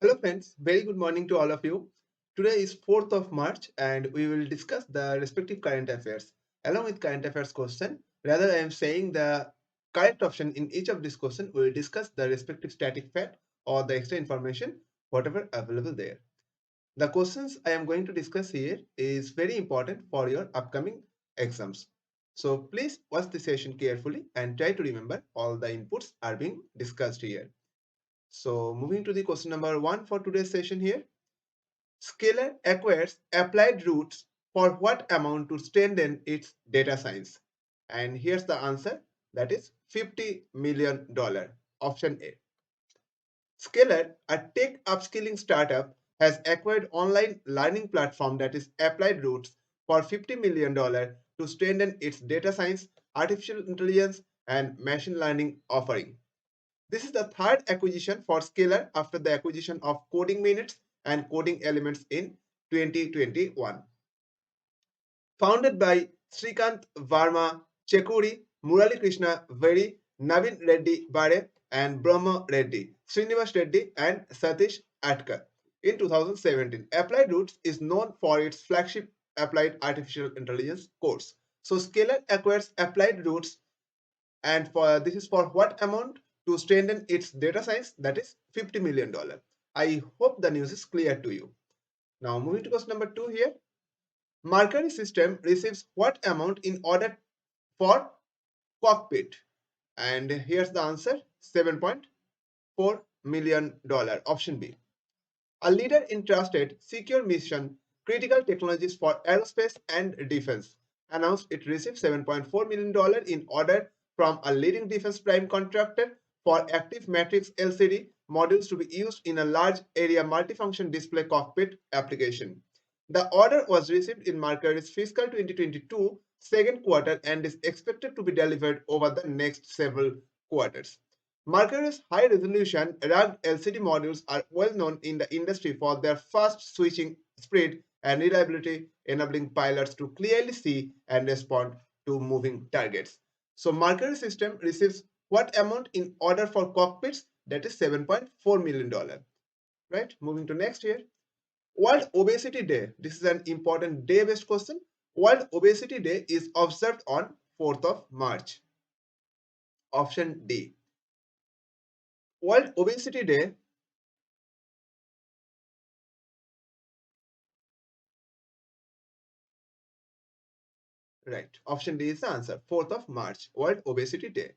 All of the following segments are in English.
Hello friends, very good morning to all of you. Today is 4th of March and we will discuss the respective current affairs along with current affairs question. Rather, I am saying the correct option in each of these questions. We will discuss the respective static fact or the extra information, whatever available there. The questions I am going to discuss here is very important for your upcoming exams. So please watch the session carefully and try to remember all the inputs are being discussed here. So moving to the question number 1 for today's session here. Scalar acquires applied roots for what amount to strengthen its data science? And here's the answer, that is $50 million. Option A. Scalar, a tech upskilling startup, has acquired online learning platform that is Applied Roots for $50 million to strengthen its data science, artificial intelligence, and machine learning offering. This is the third acquisition for Scalar after the acquisition of Coding Minutes and Coding Elements in 2021. Founded by Srikant Varma Chekuri, Murali Krishna Veri, Navin Reddy Bare, and Brahma Reddy, Srinivas Reddy, and Satish Atkar. In 2017, Applied Roots is known for its flagship Applied Artificial Intelligence course. So Scalar acquires Applied Roots, and for this is for what amount? To strengthen its data science, that is $50 million. I hope the news is clear to you. Now moving to question number 2 here. Mercury System receives what amount in order for cockpit? And here's the answer, $7.4 million. Option B. A leader in trusted, secure mission critical technologies for aerospace and defense announced it received $7.4 million in order from a leading defense prime contractor for active matrix LCD modules to be used in a large area multifunction display cockpit application. The order was received in Mercury's fiscal 2022 second quarter and is expected to be delivered over the next several quarters. Mercury's high-resolution rugged LCD modules are well known in the industry for their fast switching speed and reliability, enabling pilots to clearly see and respond to moving targets. So Mercury system receives what amount in order for cockpits? That is $7.4 million. Right? Moving to next here. World Obesity Day. This is an important day-based question. World Obesity Day is observed on 4th of March. Option D. World Obesity Day. Right. Option D is the answer. 4th of March, World Obesity Day.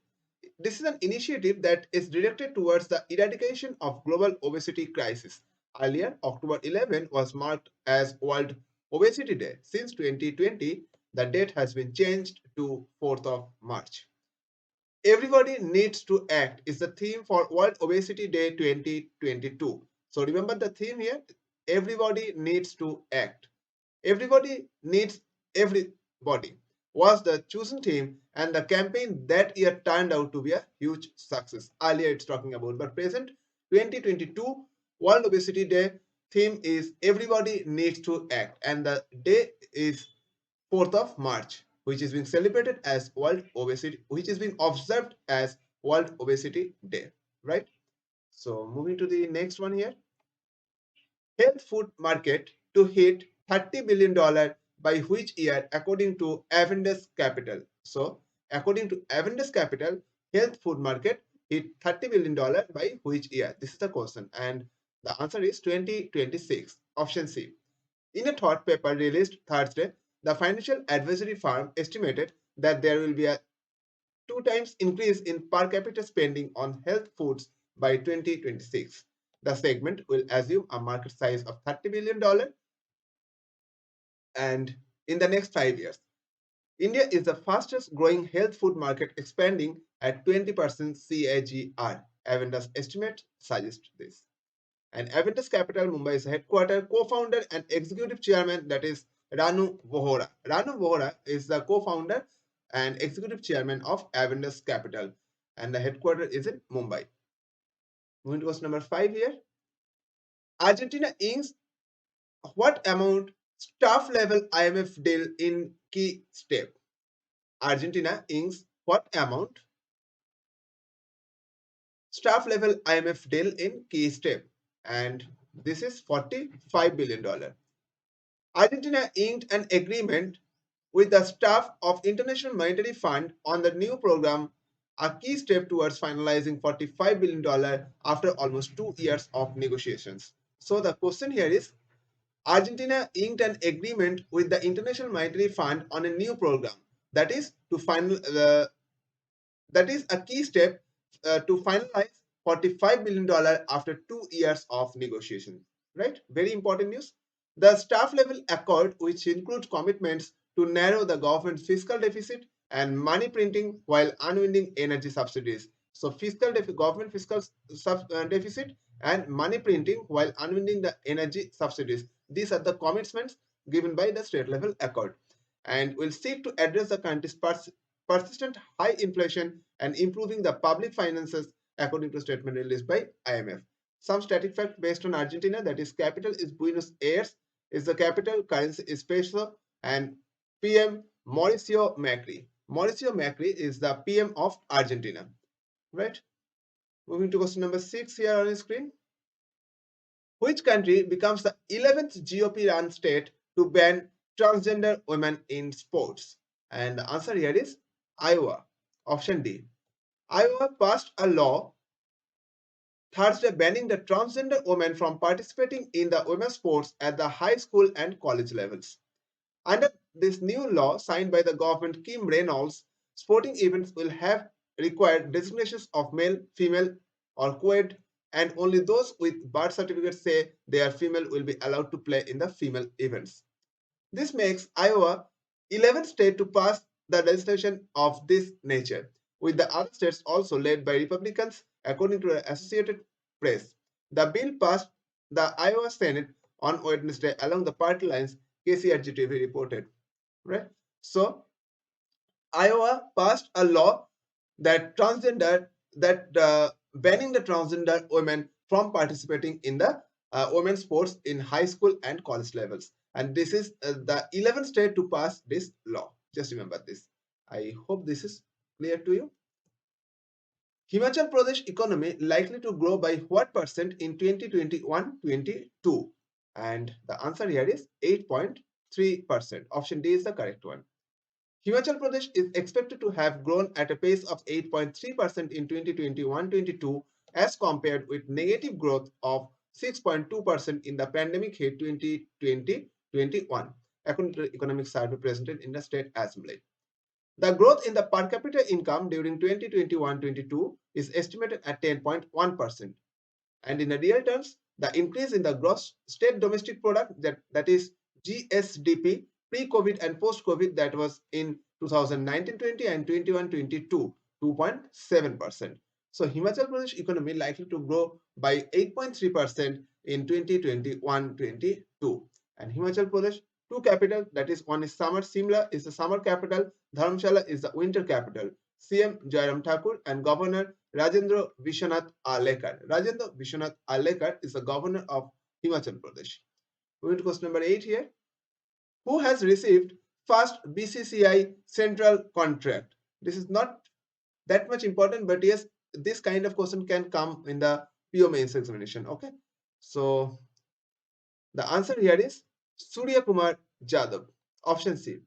This is an initiative that is directed towards the eradication of global obesity crisis. Earlier, October 11 was marked as World Obesity Day. Since 2020, the date has been changed to 4th of March. Everybody needs to act is the theme for World Obesity Day 2022. So remember the theme here, everybody needs to act. Everybody needs everybody was the chosen theme, and the campaign that year turned out to be a huge success. Earlier it's talking about, but present 2022 World Obesity Day theme is everybody needs to act, and the day is 4th of March, which is being celebrated as World Obesity, which is being observed as World Obesity Day, right? So moving to the next one here. Health food market to hit $30 billion by which year according to Avendus Capital. So according to Avendus Capital, health food market hit $30 billion by which year? This is the question, and the answer is 2026. Option C. In a thought paper released Thursday, the financial advisory firm estimated that there will be a 2 times increase in per capita spending on health foods by 2026. The segment will assume a market size of $30 billion and in the next 5 years. India is the fastest growing health food market, expanding at 20% CAGR. Avendus estimates suggest this. And Avendus Capital Mumbai's headquarters, co-founder and executive chairman, that is Ranu Vohra. Ranu Vohra is the co-founder and executive chairman of Avendus Capital, and the headquarters is in Mumbai. Moving to question number 5 here. Argentina inks what amount staff level IMF deal in key step? Argentina inks what amount staff level IMF deal in key step? and this is $45 billion. Argentina inked an agreement with the staff of International Monetary Fund on the new program, a key step towards finalizing $45 billion after almost 2 years of negotiations. So the question here is, Argentina inked an agreement with the International Monetary Fund on a new program that is to that is a key step to finalize $45 billion after 2 years of negotiation. Right? Very important news. The staff level accord, which includes commitments to narrow the government's fiscal deficit and money printing while unwinding energy subsidies. So, government fiscal deficit and money printing while unwinding the energy subsidies. These are the commitments given by the state level accord, and will seek to address the country's persistent high inflation and improving the public finances, according to a statement released by IMF. Some static facts based on Argentina, that is capital is Buenos Aires, is the capital, currency is peso, and PM Mauricio Macri. Mauricio Macri is the PM of Argentina, right? Moving to question number 6 here on the screen. Which country becomes the 11th GOP-run state to ban transgender women in sports? And the answer here is Iowa. Option D. Iowa passed a law Thursday banning the transgender women from participating in the women's sports at the high school and college levels. Under this new law signed by the governor Kim Reynolds, sporting events will have required designations of male, female, or co-ed, and only those with birth certificates say they are female will be allowed to play in the female events. This makes Iowa 11th state to pass the legislation of this nature, with the other states also led by Republicans, according to the Associated Press. The bill passed the Iowa Senate on Wednesday along the party lines, KCRG-TV reported. Right? So, Iowa passed a law that banning the transgender women from participating in the women's sports in high school and college levels, and this is the 11th state to pass this law. Just remember this. I hope this is clear to you. Himachal Pradesh economy likely to grow by what percent in 2021-22? And the answer here is 8.3%. Option D is the correct one. Himachal Pradesh is expected to have grown at a pace of 8.3% in 2021-22 as compared with negative growth of 6.2% in the pandemic hit 2020-21, according to the economic survey presented in the State Assembly. The growth in the per capita income during 2021-22 is estimated at 10.1%. And in the real terms, the increase in the gross state domestic product, that is GSDP, pre-COVID and post-COVID, that was in 2019-20 and 21-22, 2.7%. So Himachal Pradesh economy likely to grow by 8.3% in 2021-22. And Himachal Pradesh, two capital, that is one is Summer, Simla is the summer capital, Dharamshala is the winter capital. CM Jairam Thakur and Governor Rajendra Vishwanath Alekar. Rajendra Vishwanath Alekar is the governor of Himachal Pradesh. Moving to question number 8 here. Who has received first BCCI Central Contract? This is not that much important, but yes, this kind of question can come in the PO mains examination. Okay, so the answer here is Surya Kumar Jadhav. Option C.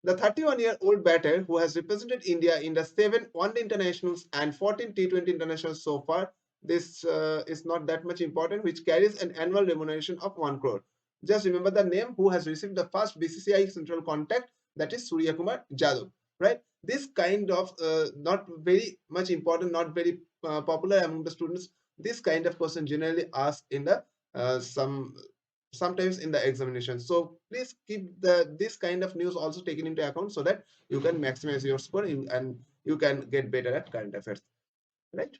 The 31-year-old batter who has represented India in the 7 one-day internationals and 14 T20 internationals so far, this is not that much important, which carries an annual remuneration of 1 crore. Just remember the name who has received the first BCCI Central Contract, that is Surya Kumar Jadhav, right? This kind of not very much important, not very popular among the students. This kind of question generally asked in the sometimes in the examination. So please keep this kind of news also taken into account so that you can maximize your score and you can get better at current affairs, right?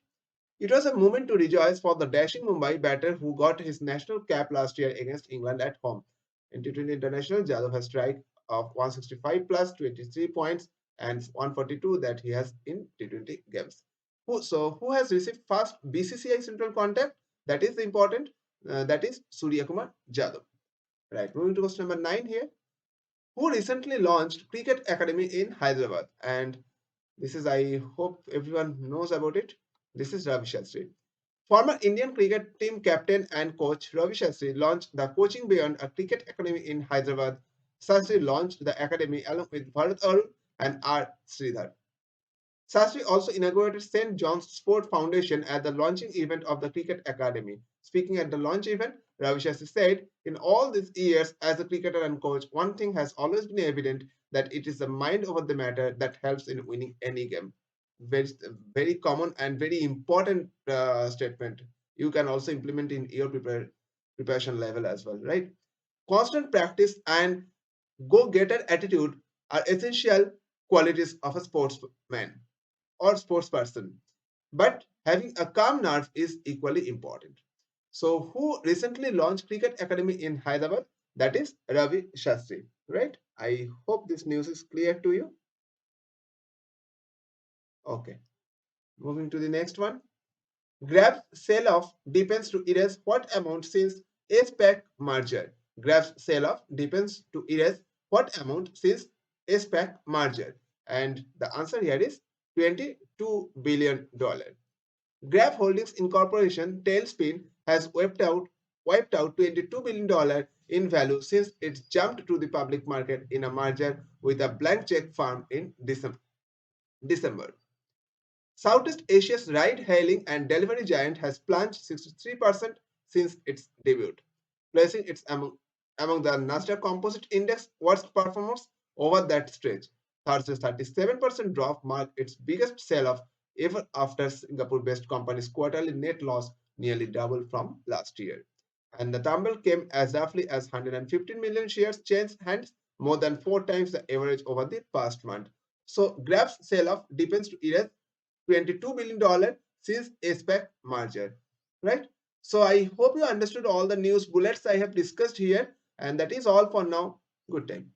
It was a moment to rejoice for the dashing Mumbai batter who got his national cap last year against England at home. In T20 International, Jadhav has strike of 165 plus 23 points and 142 that he has in T20 games. Who has received first BCCI Central Contract? That is important. That is Surya Kumar Jadhav. Right, moving to question number 9 here. Who recently launched Cricket Academy in Hyderabad? And this is, I hope everyone knows about it. This is Ravi Shastri. Former Indian cricket team captain and coach Ravi Shastri launched the Coaching Beyond a Cricket Academy in Hyderabad. Shastri launched the academy along with Bharat Arun and R. Sridhar. Shastri also inaugurated St. John's Sport Foundation at the launching event of the Cricket Academy. Speaking at the launch event, Ravi Shastri said, in all these years as a cricketer and coach, one thing has always been evident that it is the mind over the matter that helps in winning any game. Very, very common and very important statement. You can also implement in your preparation level as well, right? Constant practice and go-getter attitude are essential qualities of a sportsman or sports person. But having a calm nerve is equally important. So, who recently launched Cricket Academy in Hyderabad? That is Ravi Shastri, right? I hope this news is clear to you. Okay, moving to the next one. Grab's sell-off depends to erase what amount since SPAC merger. Grab's sell-off depends to erase what amount since SPAC merger. And the answer here is $22 billion. Grab Holdings Incorporation tailspin has wiped out $22 billion in value since it jumped to the public market in a merger with a blank check firm in December. Southeast Asia's ride-hailing and delivery giant has plunged 63% since its debut, placing it among the Nasdaq Composite Index worst performers over that stretch. Thursday's 37% drop marked its biggest sell-off ever after Singapore-based company's quarterly net loss nearly doubled from last year. And the tumble came as roughly as 115 million shares changed hands, more than 4 times the average over the past month. So Grab's sell-off depends to erase $22 billion since ASPAC merger, right? So I hope you understood all the news bullets I have discussed here, and that is all for now. Good time.